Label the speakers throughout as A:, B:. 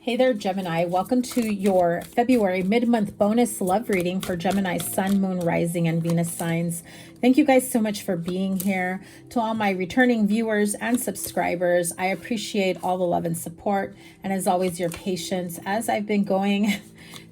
A: Hey there, Gemini. Welcome to your February mid-month bonus love reading for Gemini Sun, Moon, Rising, and Venus signs. Thank you guys so much for being here. To all my returning viewers and subscribers, I appreciate all the love and support, and as always, your patience as I've been going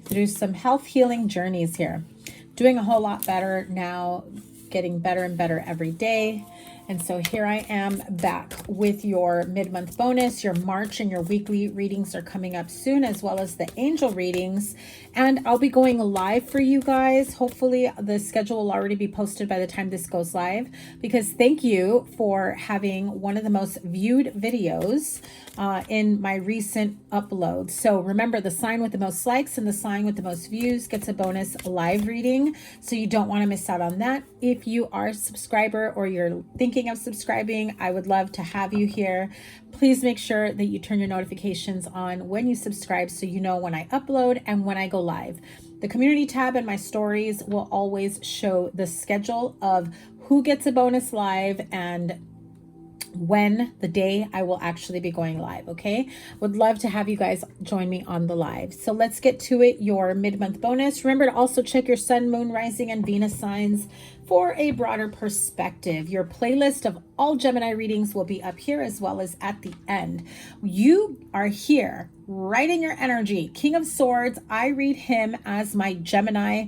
A: through some health healing journeys here. Doing a whole lot better now, getting better and better every day. And so here I am back with your mid-month bonus. Your March and your weekly readings are coming up soon, as well as the angel readings. And I'll be going live for you guys. Hopefully the schedule will already be posted by the time this goes live, because thank you for having one of the most viewed videos in my recent upload. So remember, the sign with the most likes and the sign with the most views gets a bonus live reading. So you don't want to miss out on that. If you are a subscriber or you're thinking of subscribing, I would love to have you here. Please make sure that you turn your notifications on when you subscribe so you know when I upload and when I go live. The community tab and my stories will always show the schedule of who gets a bonus live and when the day I will actually be going live. Okay, would love to have you guys join me on the live. So let's get to it. Your mid-month bonus. Remember to also check your Sun, Moon, Rising, and Venus signs for a broader perspective. Your playlist of all Gemini readings will be up here, as well as at the end. You are here right in your energy. King of Swords, I read him as my Gemini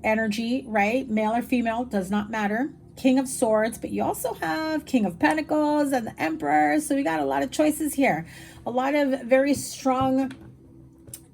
A: energy, right? Male or female, does not matter. King of Swords, but you also have King of Pentacles and the Emperor. So we got a lot of choices here. A lot of very strong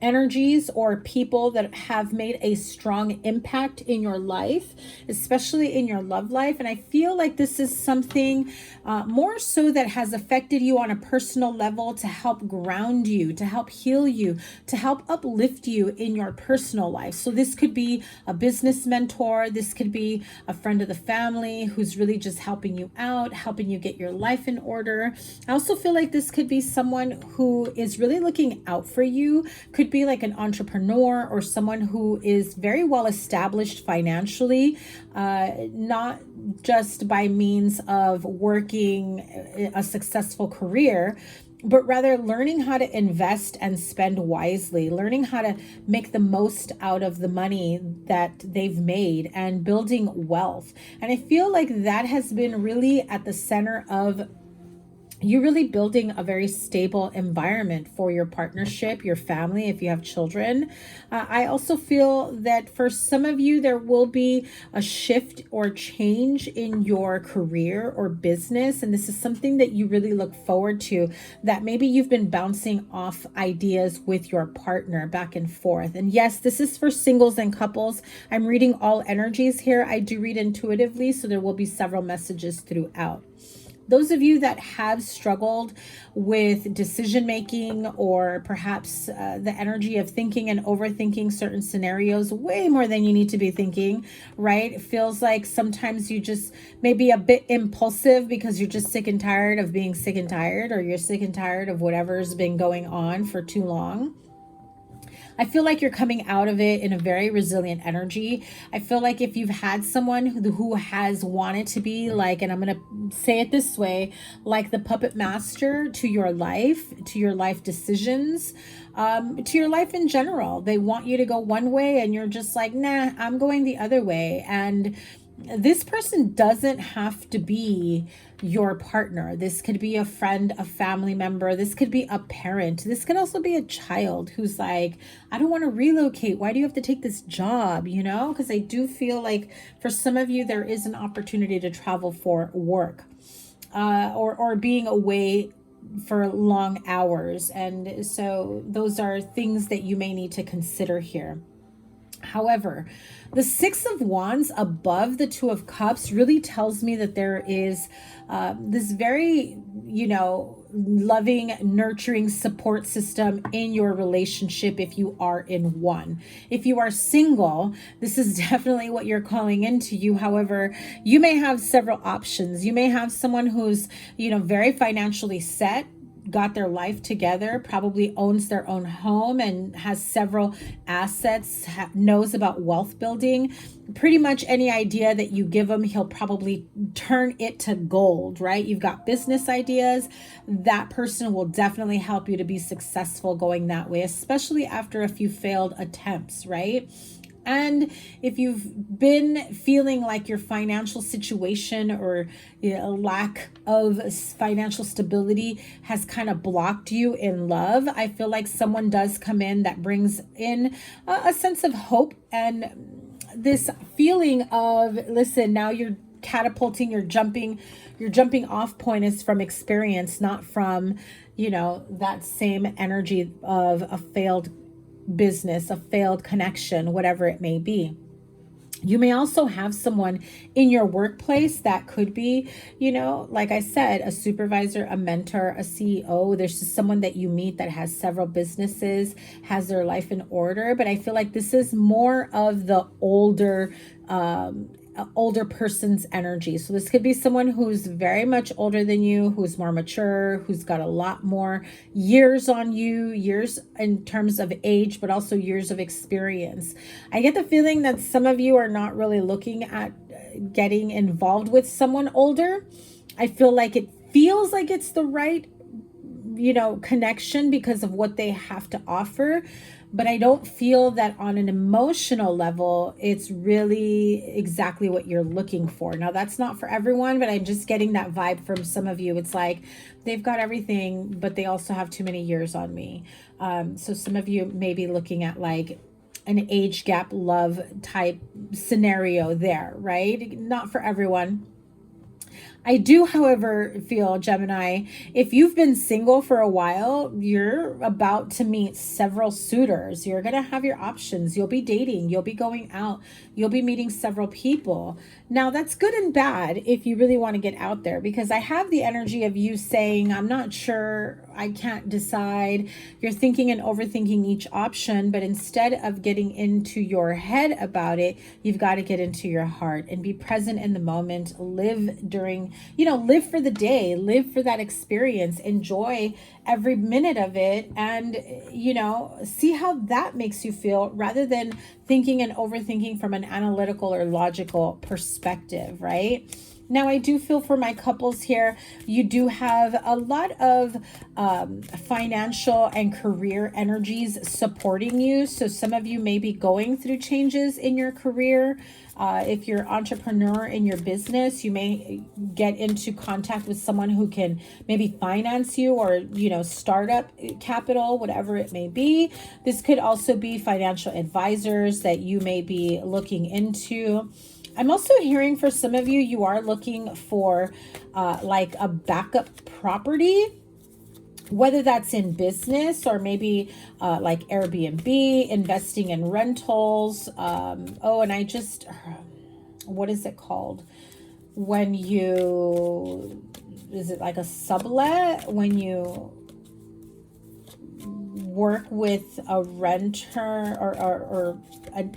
A: energies or people that have made a strong impact in your life, especially in your love life. And I feel like this is something more so that has affected you on a personal level to help ground you, to help heal you, to help uplift you in your personal life. So this could be a business mentor. This could be a friend of the family who's really just helping you out, helping you get your life in order. I also feel like this could be someone who is really looking out for you. Could be like an entrepreneur or someone who is very well established financially, not just by means of working a successful career, but rather learning how to invest and spend wisely, learning how to make the most out of the money that they've made and building wealth. And I feel like that has been really at the center of you're really building a very stable environment for your partnership, your family, if you have children. I also feel that for some of you, there will be a shift or change in your career or business. And this is something that you really look forward to, that maybe you've been bouncing off ideas with your partner back and forth. And yes, this is for singles and couples. I'm reading all energies here. I do read intuitively, so there will be several messages throughout. Those of you that have struggled with decision making, or perhaps the energy of thinking and overthinking certain scenarios way more than you need to be thinking, right? It feels like sometimes you just may be a bit impulsive because you're just sick and tired of being sick and tired, or you're sick and tired of whatever's been going on for too long. I feel like you're coming out of it in a very resilient energy. I feel like if you've had someone who has wanted to be like, and I'm going to say it this way, like the puppet master to your life decisions, to your life in general. They want you to go one way and you're just like, nah, I'm going the other way. And this person doesn't have to be your partner. This could be a friend, a family member. This could be a parent. This could also be a child who's like, I don't want to relocate. Why do you have to take this job? You know, because I do feel like for some of you, there is an opportunity to travel for work, or being away for long hours. And so those are things that you may need to consider here. However, the Six of Wands above the Two of Cups really tells me that there is this very, loving, nurturing support system in your relationship if you are in one. If you are single, this is definitely what you're calling into you. However, you may have several options. You may have someone who's, very financially set, got their life together, probably owns their own home and has several assets, knows about wealth building. Pretty much any idea that you give him, he'll probably turn it to gold, right? You've got business ideas. That person will definitely help you to be successful going that way, especially after a few failed attempts, right? And if you've been feeling like your financial situation or a lack of financial stability has kind of blocked you in love, I feel like someone does come in that brings in a sense of hope and this feeling of, listen, now you're catapulting, you're jumping off point is from experience, not from, that same energy of a failed business, a failed connection, whatever it may be. You may also have someone in your workplace that could be, like I said, a supervisor, a mentor, a CEO. There's just someone that you meet that has several businesses, has their life in order. But I feel like this is more of the older person's energy. So this could be someone who's very much older than you, who's more mature, who's got a lot more years on you, years in terms of age, but also years of experience. I get the feeling that some of you are not really looking at getting involved with someone older. I feel like it feels like it's the right, connection because of what they have to offer. But I don't feel that on an emotional level, it's really exactly what you're looking for. Now, that's not for everyone, but I'm just getting that vibe from some of you. It's like they've got everything, but they also have too many years on me. So some of you may be looking at like an age gap love type scenario there, right? Not for everyone. I do, however, feel, Gemini, if you've been single for a while, you're about to meet several suitors. You're going to have your options. You'll be dating. You'll be going out. You'll be meeting several people. Now, that's good and bad if you really want to get out there, because I have the energy of you saying, I'm not sure, I can't decide. You're thinking and overthinking each option, but instead of getting into your head about it, you've got to get into your heart and be present in the moment. Live for the day, live for that experience, enjoy every minute of it, and, see how that makes you feel rather than thinking and overthinking from an analytical or logical perspective, right? Now, I do feel for my couples here, you do have a lot of financial and career energies supporting you. So some of you may be going through changes in your career. If you're an entrepreneur in your business, you may get into contact with someone who can maybe finance you or, startup capital, whatever it may be. This could also be financial advisors that you may be looking into. I'm also hearing for some of you, you are looking for like a backup property, whether that's in business or maybe like Airbnb, investing in rentals. What is it called? Is it like a sublet? When you work with a renter or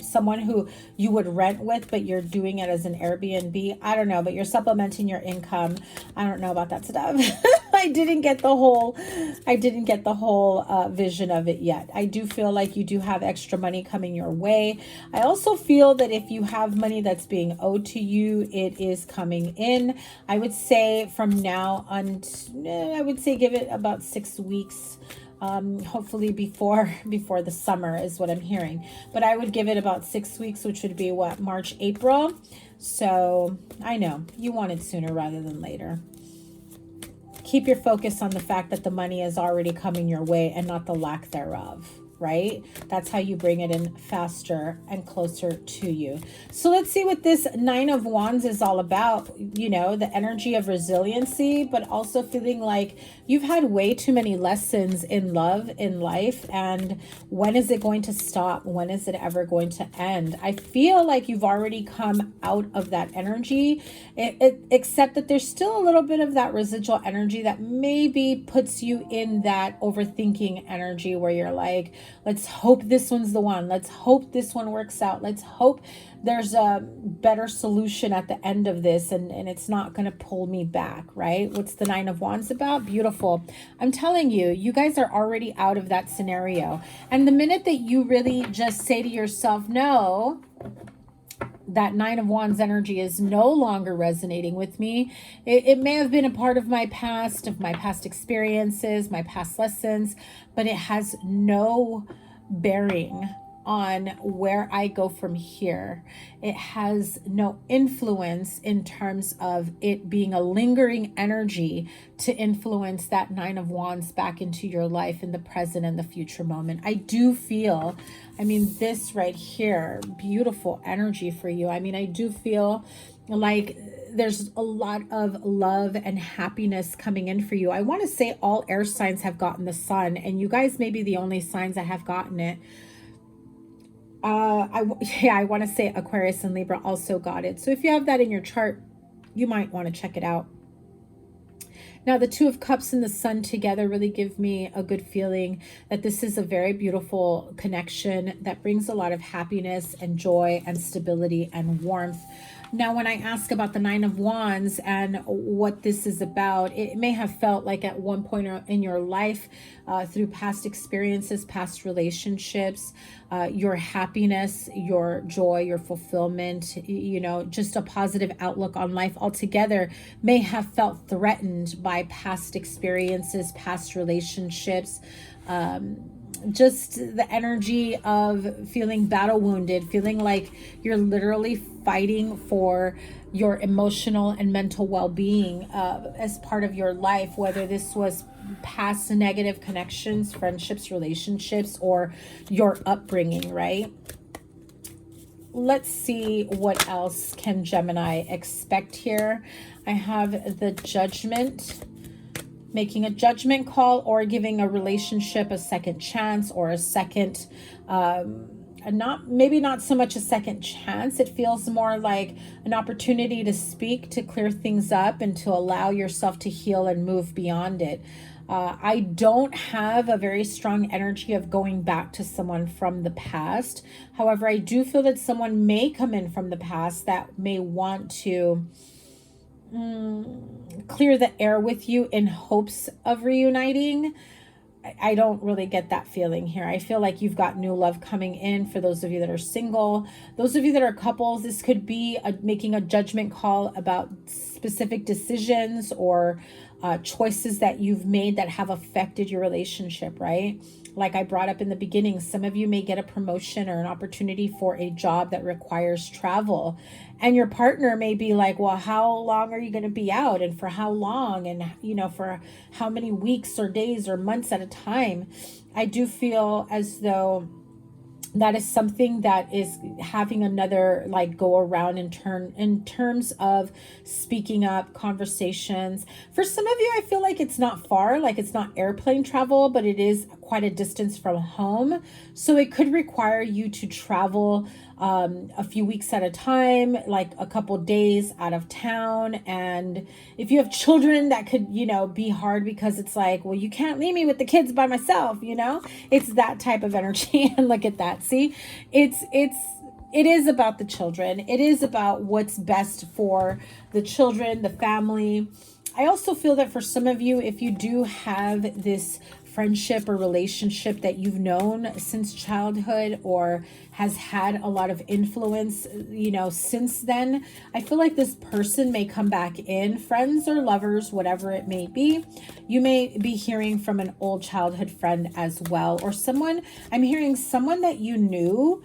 A: someone who you would rent with, but you're doing it as an Airbnb. I don't know, but you're supplementing your income. I don't know about that stuff. I didn't get the whole vision of it yet. I do feel like you do have extra money coming your way. I also feel that if you have money that's being owed to you, it is coming in. I would say from now on, I would say give it about 6 weeks. Hopefully before the summer is what I'm hearing, but I would give it about 6 weeks, which would be March, April. So I know you want it sooner rather than later. Keep your focus on the fact that the money is already coming your way and not the lack thereof, right? That's how you bring it in faster and closer to you. So let's see what this 9 of Wands is all about. The energy of resiliency, but also feeling like you've had way too many lessons in love, in life. And when is it going to stop? When is it ever going to end? I feel like you've already come out of that energy, except that there's still a little bit of that residual energy that maybe puts you in that overthinking energy where you're like, Let's hope this one's the one. Let's hope this one works out. Let's hope there's a better solution at the end of this, and it's not going to pull me back, right? What's the Nine of Wands about? Beautiful. I'm telling you, you guys are already out of that scenario. And the minute that you really just say to yourself, no, that Nine of Wands energy is no longer resonating with me. It may have been a part of my past experiences, my past lessons, but it has no bearing on where I go from here. It has no influence in terms of it being a lingering energy to influence that Nine of Wands back into your life in the present and the future moment. I do feel, I mean, this right here, beautiful energy for you. I mean, I do feel like there's a lot of love and happiness coming in for you. I want to say all air signs have gotten the sun, and you guys may be the only signs that have gotten it. I want to say Aquarius and Libra also got it. So if you have that in your chart, you might want to check it out. Now, the Two of Cups and the Sun together really give me a good feeling that this is a very beautiful connection that brings a lot of happiness and joy and stability and warmth. Now, when I ask about the Nine of Wands and what this is about, it may have felt like at one point in your life, through past experiences, past relationships, your happiness, your joy, your fulfillment, you know, just a positive outlook on life altogether may have felt threatened by past experiences, past relationships, just the energy of feeling battle wounded, feeling like you're literally fighting for your emotional and mental well-being as part of your life, whether this was past negative connections, friendships, relationships, or your upbringing, right? Let's see what else can Gemini expect here. I have the Judgment, making a judgment call or giving a relationship a second chance or a second, maybe not so much a second chance. It feels more like an opportunity to speak, to clear things up, and to allow yourself to heal and move beyond it. I don't have a very strong energy of going back to someone from the past. However, I do feel that someone may come in from the past that may want to clear the air with you in hopes of reuniting. I don't really get that feeling here. I feel like you've got new love coming in for those of you that are single. Those of you that are couples, this could be making a judgment call about specific decisions or choices that you've made that have affected your relationship, right? Like I brought up in the beginning, some of you may get a promotion or an opportunity for a job that requires travel. And your partner may be like, well, how long are you going to be out? And for how long? And, you know, for how many weeks or days or months at a time? I do feel as though that is something that is having another like go around in terms of speaking up, conversations. For some of you, I feel like it's not far, like it's not airplane travel, but it is quite a distance from home. So it could require you to travel a few weeks at a time, like a couple days out of town. And if you have children, that could, you know, be hard because it's like, well, you can't leave me with the kids by myself, you know? It's that type of energy. And look at that. See, it is about the children. It is about what's best for the children, the family. I also feel that for some of you, if you do have this friendship or relationship that you've known since childhood or has had a lot of influence, you know, since then, I feel like this person may come back in, friends or lovers, whatever it may be. You may be hearing from an old childhood friend as well, or someone, I'm hearing someone that you knew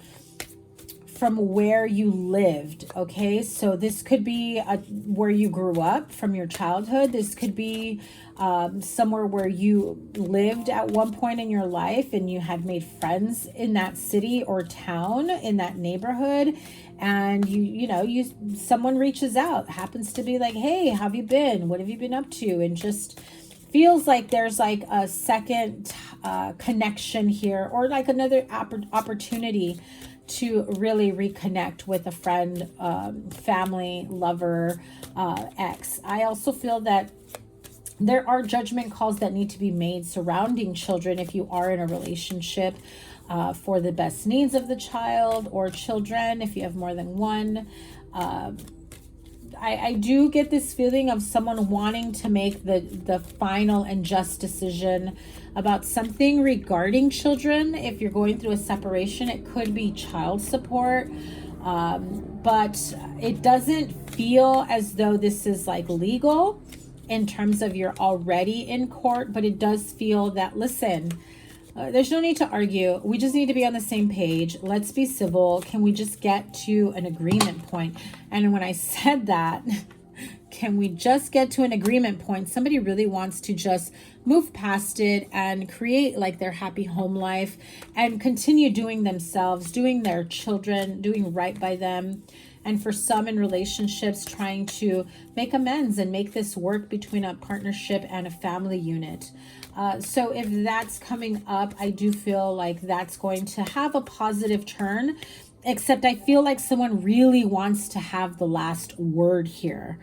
A: from where you lived. Okay, so this could be where you grew up from your childhood. This could be somewhere where you lived at one point in your life and you had made friends in that city or town, in that neighborhood, and someone reaches out, happens to be like, hey, how have you been? What have you been up to? And just feels like there's like a second connection here, or like another opportunity to really reconnect with a friend, family, lover, ex. I also feel that there are judgment calls that need to be made surrounding children if you are in a relationship. for the best needs of the child or children, if you have more than one. I do get this feeling of someone wanting to make the final and just decision about something regarding children. If you're going through a separation, it could be child support. But it doesn't feel as though this is like legal in terms of you're already in court, but it does feel that, listen, there's no need to argue. We just need to be on the same page. Let's be civil. Can we just get to an agreement point? And when I said that, can we just get to an agreement point? Somebody really wants to just move past it and create like their happy home life and continue doing themselves, doing their children, doing right by them. And for some in relationships, trying to make amends and make this work between a partnership and a family unit. So if that's coming up, I do feel like that's going to have a positive turn, except I feel like someone really wants to have the last word here.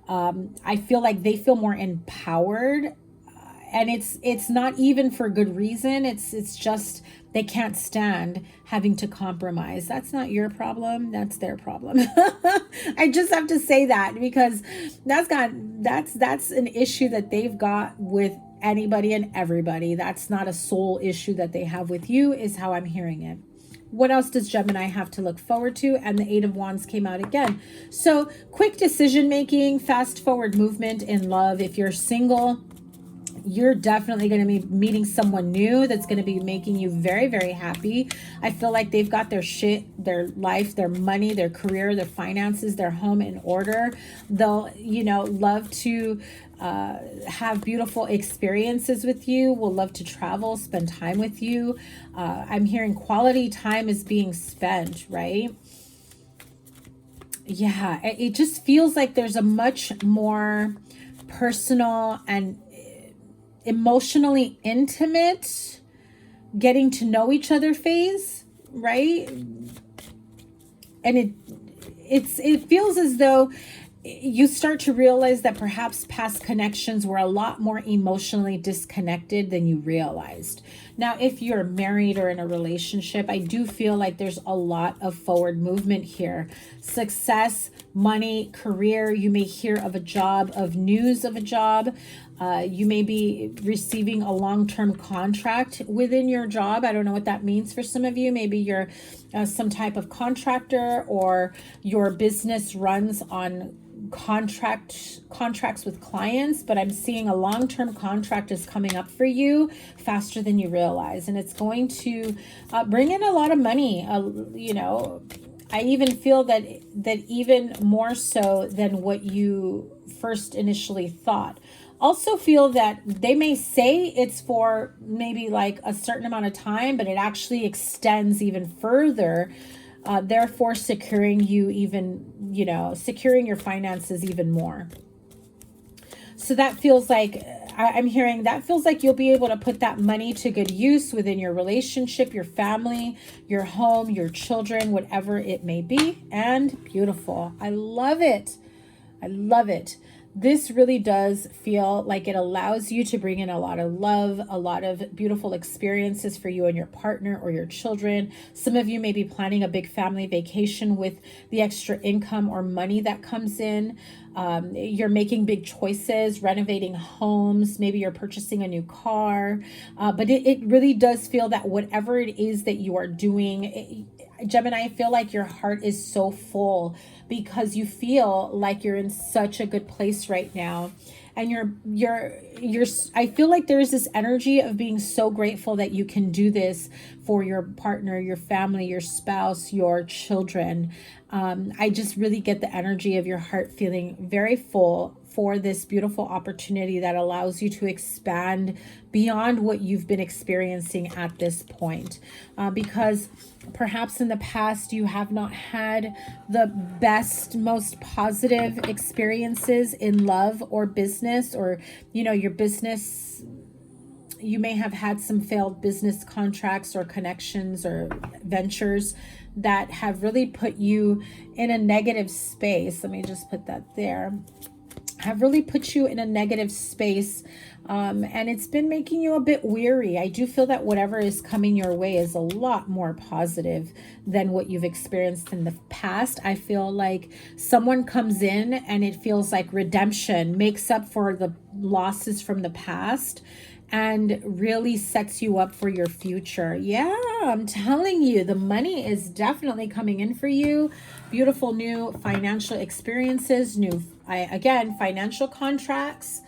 A: I feel like they feel more empowered, and it's not even for good reason. It's just they can't stand having to compromise. That's not your problem. That's their problem. I just have to say that, because that's an issue that they've got with anybody and everybody. That's not a soul issue that they have with you, is how I'm hearing it. What else does Gemini have to look forward to? And the Eight of Wands came out again. So quick decision making, fast forward movement in love. If you're single, you're definitely going to be meeting someone new that's going to be making you very, very happy. I feel like they've got their shit, their life, their money, their career, their finances, their home in order. They'll, love to have beautiful experiences with you, will love to travel, spend time with you. I'm hearing quality time is being spent, right? Yeah, it just feels like there's a much more personal and emotionally intimate getting to know each other phase, right? And it feels as though you start to realize that perhaps past connections were a lot more emotionally disconnected than you realized. Now, if you're married or in a relationship, I do feel like there's a lot of forward movement here. Success, money, career. You may hear of a job, of news of a job. You may be receiving a long-term contract within your job. I don't know what that means for some of you. Maybe you're some type of contractor, or your business runs on contracts with clients, but I'm seeing a long-term contract is coming up for you faster than you realize, and it's going to bring in a lot of money. I even feel that even more so than what you first initially thought. Also feel that they may say it's for maybe like a certain amount of time, but it actually extends even further. Therefore securing you even, securing your finances even more. So that feels like, I'm hearing that feels like you'll be able to put that money to good use within your relationship, your family, your home, your children, whatever it may be. And beautiful. I love it. I love it. This really does feel like it allows you to bring in a lot of love, a lot of beautiful experiences for you and your partner or your children. Some of you may be planning a big family vacation with the extra income or money that comes in. You're making big choices, renovating homes. Maybe you're purchasing a new car. But it really does feel that whatever it is that you are doing, Gemini, I feel like your heart is so full because you feel like you're in such a good place right now. And you're I feel like there's this energy of being so grateful that you can do this for your partner, your family, your spouse, your children. I just really get the energy of your heart feeling very full for this beautiful opportunity that allows you to expand beyond what you've been experiencing at this point. Because perhaps in the past you have not had the best, most positive experiences in love or business, or, your business, you may have had some failed business contracts or connections or ventures that have really put you in a negative space. Let me just put that there. have really put you in a negative space, and it's been making you a bit weary. I do feel that whatever is coming your way is a lot more positive than what you've experienced in the past. I feel like someone comes in and it feels like redemption makes up for the losses from the past and really sets you up for your future. Yeah, I'm telling you, the money is definitely coming in for you. Beautiful new financial experiences, again, financial contracts,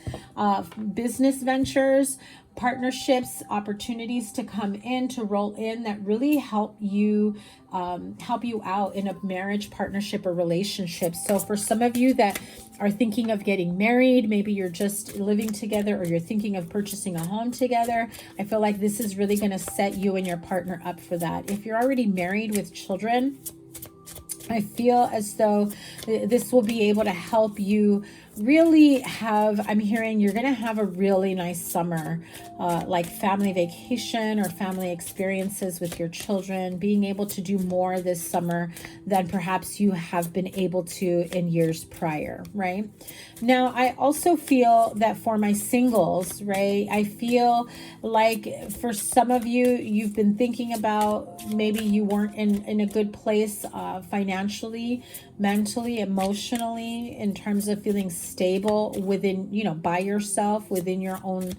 A: business ventures, partnerships, opportunities to come in, to roll in, that really help you out in a marriage, partnership, or relationship. So for some of you that are thinking of getting married, maybe you're just living together, or you're thinking of purchasing a home together, I feel like this is really going to set you and your partner up for that. If you're already married with children, I feel as though this will be able to help you really have, I'm hearing you're going to have a really nice summer, like family vacation or family experiences with your children, being able to do more this summer than perhaps you have been able to in years prior, right? Now, I also feel that for my singles, right, I feel like for some of you, you've been thinking about maybe you weren't in a good place financially, mentally, emotionally, in terms of feeling stable within, by yourself, within your own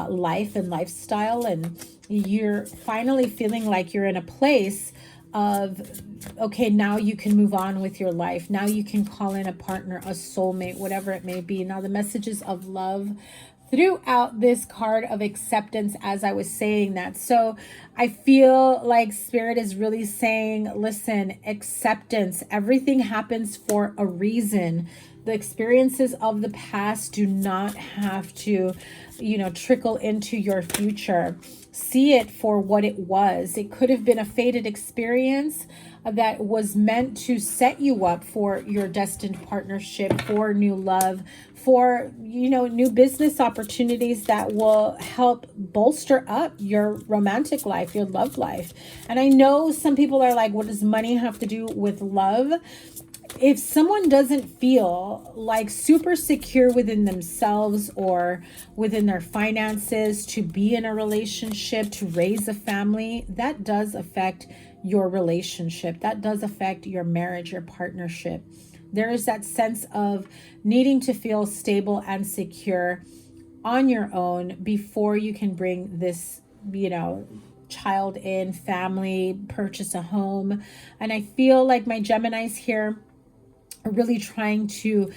A: life and lifestyle. And you're finally feeling like you're in a place of, okay, now you can move on with your life. Now you can call in a partner, a soulmate, whatever it may be. Now the messages of love throughout this card of acceptance, as I was saying that. So I feel like Spirit is really saying, listen, acceptance, everything happens for a reason. The experiences of the past do not have to, trickle into your future. See it for what it was. It could have been a fated experience that was meant to set you up for your destined partnership, for new love, for, new business opportunities that will help bolster up your romantic life, your love life. And I know some people are like, what does money have to do with love? If someone doesn't feel like super secure within themselves or within their finances to be in a relationship, to raise a family, that does affect your relationship. That does affect your marriage, your partnership. There is that sense of needing to feel stable and secure on your own before you can bring this, child in, family, purchase a home. And I feel like my Geminis here are really trying to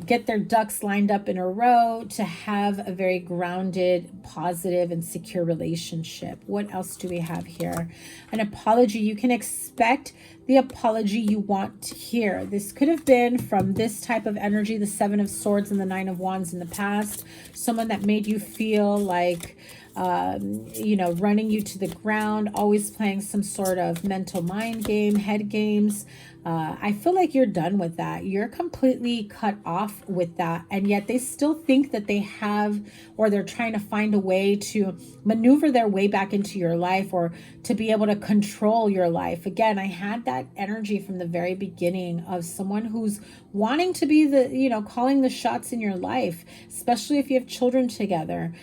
A: get their ducks lined up in a row to have a very grounded, positive, and secure relationship. What else do we have here? An apology. You can expect the apology you want to hear. This could have been from this type of energy, the Seven of Swords and the Nine of Wands in the past. Someone that made you feel like, running you to the ground, always playing some sort of mental mind game, head games. I feel like you're done with that. You're completely cut off with that. And yet they still think that they have, or they're trying to find a way to maneuver their way back into your life, or to be able to control your life. Again, I had that energy from the very beginning of someone who's wanting to be the, calling the shots in your life, especially if you have children together.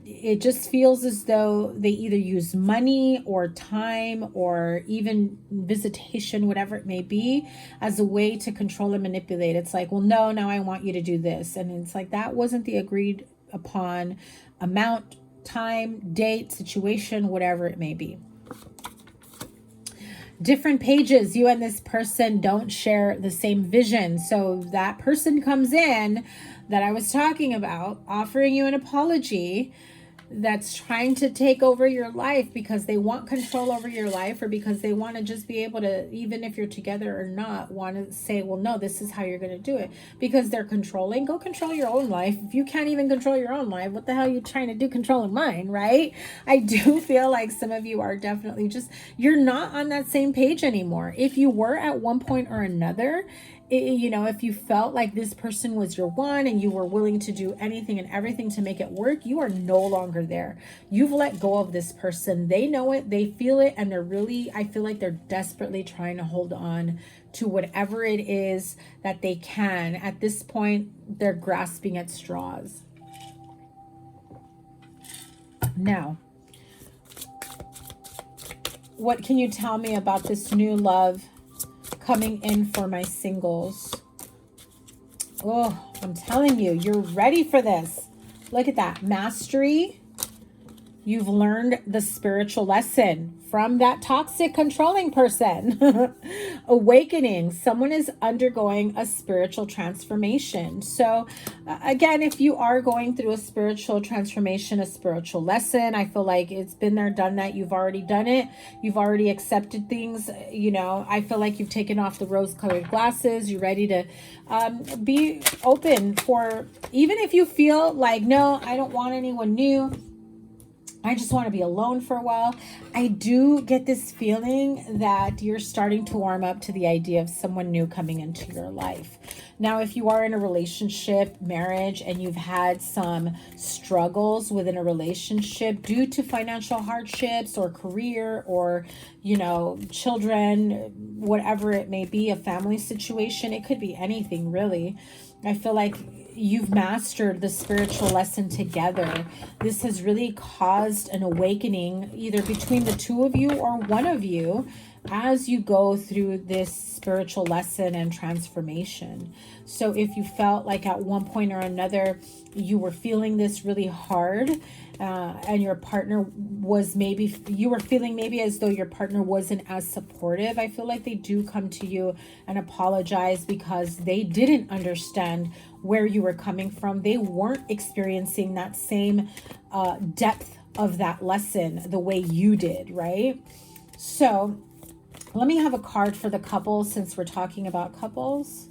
A: It just feels as though they either use money or time or even visitation, whatever it may be, as a way to control and manipulate. It's like, well, no, now I want you to do this. And it's like, that wasn't the agreed upon amount, time, date, situation, whatever it may be. Different pages. You and this person don't share the same vision. So that person comes in that I was talking about, offering you an apology, that's trying to take over your life because they want control over your life, or because they want to just be able to, even if you're together or not, want to say, well, no, this is how you're going to do it, because they're controlling. Go control your own life. If you can't even control your own life, what the hell are you trying to do controlling mine, right? I do feel like some of you are definitely just, you're not on that same page anymore. If you were at one point or another, you know, if you felt like this person was your one and you were willing to do anything and everything to make it work, you are no longer there. You've let go of this person. They know it, they feel it, and they're really, I feel like they're desperately trying to hold on to whatever it is that they can. At this point, they're grasping at straws. Now, what can you tell me about this new love coming in for my singles? Oh, I'm telling you, you're ready for this. Look at that. Mastery. You've learned the spiritual lesson from that toxic controlling person. Awakening. Someone is undergoing a spiritual transformation. So again, if you are going through a spiritual transformation, a spiritual lesson, I feel like it's been there, done that. You've already done it. You've already accepted things. You know, I feel like you've taken off the rose-colored glasses. You're ready to be open for, even if you feel like, no, I don't want anyone new, I just want to be alone for a while. I do get this feeling that you're starting to warm up to the idea of someone new coming into your life. Now, if you are in a relationship, marriage, and you've had some struggles within a relationship due to financial hardships or career or, you know, children, whatever it may be, a family situation, it could be anything really. I feel like you've mastered the spiritual lesson together. This has really caused an awakening either between the two of you or one of you as you go through this spiritual lesson and transformation. So if you felt like at one point or another you were feeling this really hard and your partner was maybe, you were feeling maybe as though your partner wasn't as supportive, I feel like they do come to you and apologize because they didn't understand where you were coming from. They weren't experiencing that same depth of that lesson the way you did, right? So let me have a card for the couples since we're talking about couples.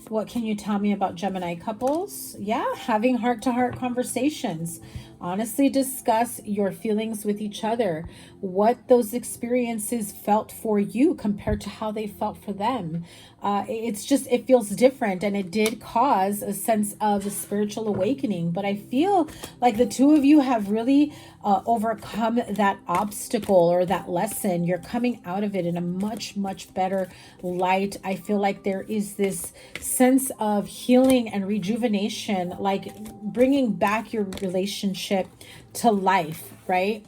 A: What can you tell me about Gemini couples? Yeah, having heart-to-heart conversations. Honestly discuss your feelings with each other, what those experiences felt for you compared to how they felt for them. It's just, it feels different, and it did cause a sense of a spiritual awakening. But I feel like the two of you have really overcome that obstacle or that lesson. You're coming out of it in a much, much better light. I feel like there is this sense of healing and rejuvenation, like bringing back your relationship to life, right?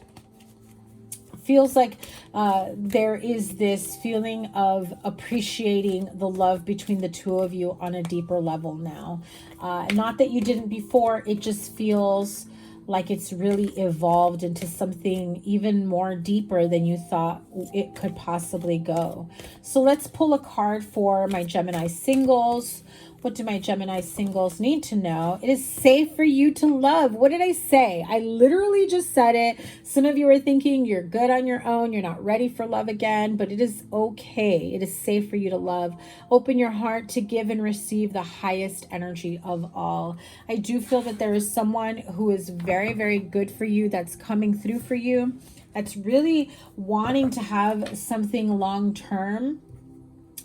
A: Feels like there is this feeling of appreciating the love between the two of you on a deeper level now. Not that you didn't before, it just feels like it's really evolved into something even more deeper than you thought it could possibly go. So let's pull a card for my Gemini singles. What do my Gemini singles need to know? It is safe for you to love. What did I say? I literally just said it. Some of you are thinking you're good on your own. You're not ready for love again, but it is okay. It is safe for you to love. Open your heart to give and receive the highest energy of all. I do feel that there is someone who is very, very good for you, that's coming through for you, that's really wanting to have something long-term.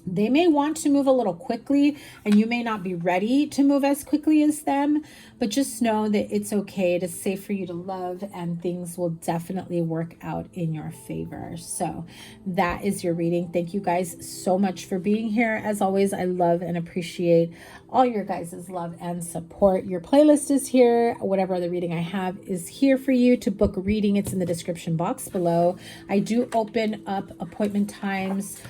A: They may want to move a little quickly, and you may not be ready to move as quickly as them, but just know that it's okay. It is safe for you to love, and things will definitely work out in your favor. So that is your reading. Thank you guys so much for being here. As always, I love and appreciate all your guys' love and support. Your playlist is here. Whatever other reading I have is here for you to book a reading. It's in the description box below. I do open up appointment times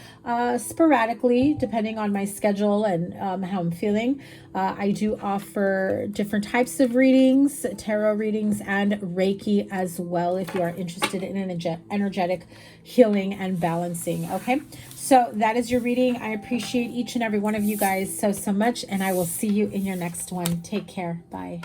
A: sporadically, depending on my schedule and how I'm feeling. I do offer different types of readings, tarot readings, and Reiki as well, if you are interested in an energetic healing and balancing. Okay, so that is your reading. I appreciate each and every one of you guys so much, and I will see you in your next one. Take care. Bye.